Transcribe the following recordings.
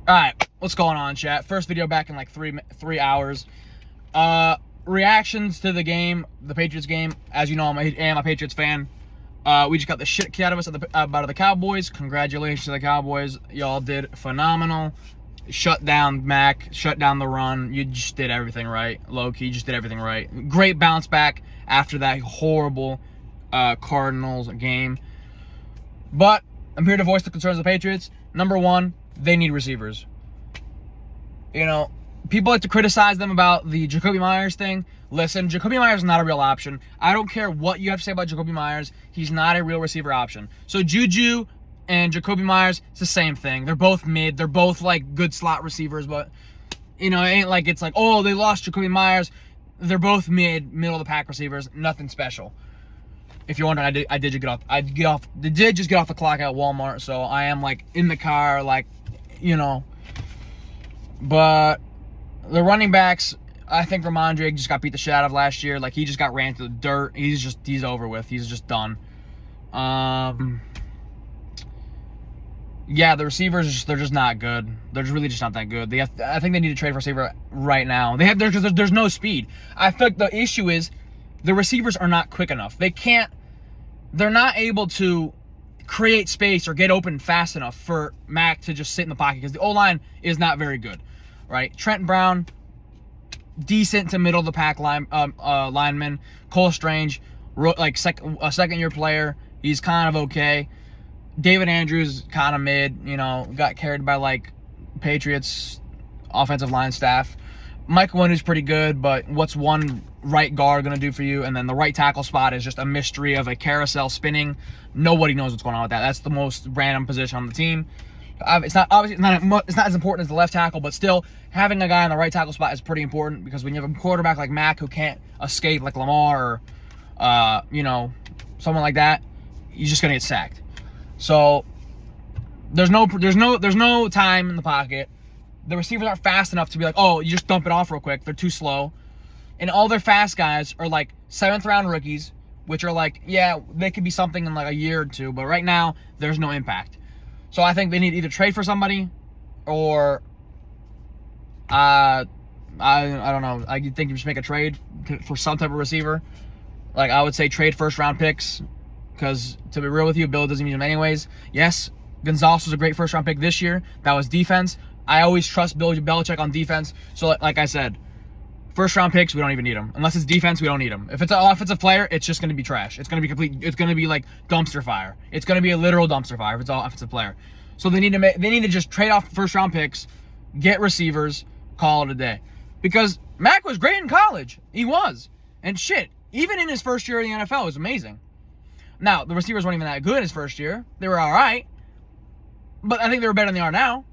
All right, what's going on, chat? First video back in like three hours. Reactions to the game, the Patriots game. As you know, I am a Patriots fan. We just got the shit kicked out of us about the Cowboys. Congratulations to the Cowboys. Y'all did phenomenal. Shut down Mac, shut down the run. You just did everything right. Low-key, just did everything right. Great bounce back after that horrible Cardinals game. But I'm here to voice the concerns of the Patriots. Number one, they need receivers. You know, people like to criticize them about the Jacoby Myers thing. Listen, Jacoby Myers is not a real option. I don't care what you have to say about Jacoby Myers. He's not a real receiver option. So Juju and Jacoby Myers, it's the same thing. They're both mid. They're both like good slot receivers, but you know, it ain't like it's like, oh, they lost Jacoby Myers. They're both middle of the pack receivers. Nothing special. If you're wondering, I did just get off the clock at Walmart, so I am like in the car, like, you know. But the running backs, I think Ramondre just got beat the shit out of last year. Like, he just got ran to the dirt. He's over with. He's just done. Yeah, the receivers, they're just not good. They're really just not that good. I think they need to trade for a receiver right now. Because there's no speed. I feel like the issue is the receivers are not quick enough. They're not able to create space or get open fast enough for Mac to just sit in the pocket because the O-line is not very good, right? Trent Brown, decent to middle of the pack lineman. Cole Strange, like a second-year player. He's kind of okay. David Andrews, kind of mid, you know, got carried by, like, Patriots offensive line staff. Michael Winu's pretty good, but what's one right guard going to do for you? And then the right tackle spot is just a mystery of a carousel spinning. Nobody knows what's going on with that. That's the most random position on the team. It's not as important as the left tackle, but still, having a guy on the right tackle spot is pretty important because when you have a quarterback like Mac who can't escape like Lamar or, you know, someone like that, you're just going to get sacked. So there's no time in the pocket. The receivers aren't fast enough to be like, oh, you just dump it off real quick. They're too slow. And all their fast guys are like 7th round rookies, which are like, yeah, they could be something in like a year or two, but right now there's no impact. So I think they need to either trade for somebody or I don't know. I think you should make a trade for some type of receiver. Like I would say trade 1st round picks. Because, to be real with you, Bill doesn't need them anyways. Yes, Gonzalez was a great 1st round pick this year. That was defense. I always trust Bill Belichick on defense. So, like I said, 1st round picks, we don't even need them. Unless it's defense, we don't need them. If it's an offensive player, it's just going to be trash. It's going to be it's going to be like dumpster fire. It's going to be a literal dumpster fire if it's an offensive player. So they need to just trade off 1st round picks, get receivers, call it a day. Because Mac was great in college. He was. And shit, even in his 1st year in the NFL, it was amazing. Now, the receivers weren't even that good his 1st year. They were all right. But I think they were better than they are now.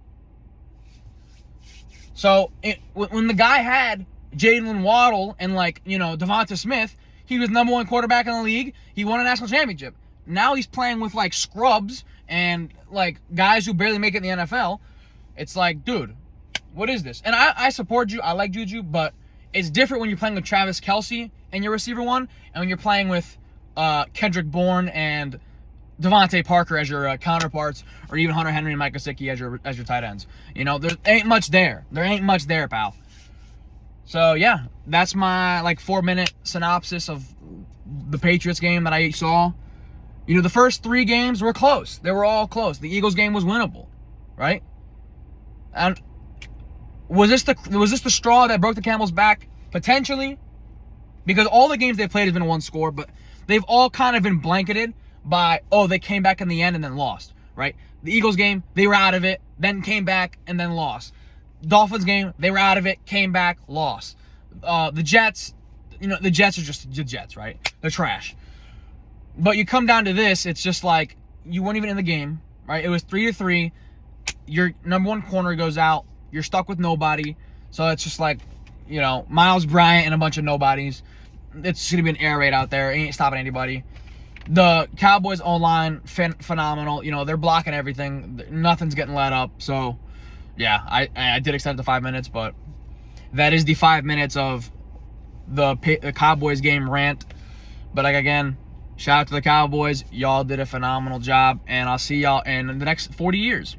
So, when the guy had Jalen Waddle and, like, you know, Devonta Smith, he was #1 quarterback in the league. He won a national championship. Now he's playing with, like, scrubs and, like, guys who barely make it in the NFL. It's like, dude, what is this? And I support you. I like Juju, but it's different when you're playing with Travis Kelce and your receiver one and when you're playing with Kendrick Bourne and Devontae Parker as your counterparts, or even Hunter Henry and Mike Gesicki as your tight ends. You know, there ain't much there. There ain't much there, pal. So yeah, that's my like 4-minute synopsis of the Patriots game that I saw. You know, the first 3 games were close. They were all close. The Eagles game was winnable, right? And was this the straw that broke the camel's back? Potentially, because all the games they played has been 1 score, but they've all kind of been blanketed by, oh, they came back in the end and then lost, right? The Eagles game, they were out of it, then came back and then lost. Dolphins game, they were out of it, came back, lost. The Jets, you know, the Jets are just the Jets, right? They're trash. But you come down to this, it's just like, you weren't even in the game, right? It was 3-3. Your #1 corner goes out. You're stuck with nobody. So it's just like, you know, Miles Bryant and a bunch of nobodies. It's going to be an air raid out there. It ain't stopping anybody. The Cowboys O-line, phenomenal. You know, they're blocking everything. Nothing's getting let up. So, yeah, I did extend it to 5 minutes, but that is the 5 minutes of the Cowboys game rant. But, like, again, shout out to the Cowboys. Y'all did a phenomenal job, and I'll see y'all in the next 40 years.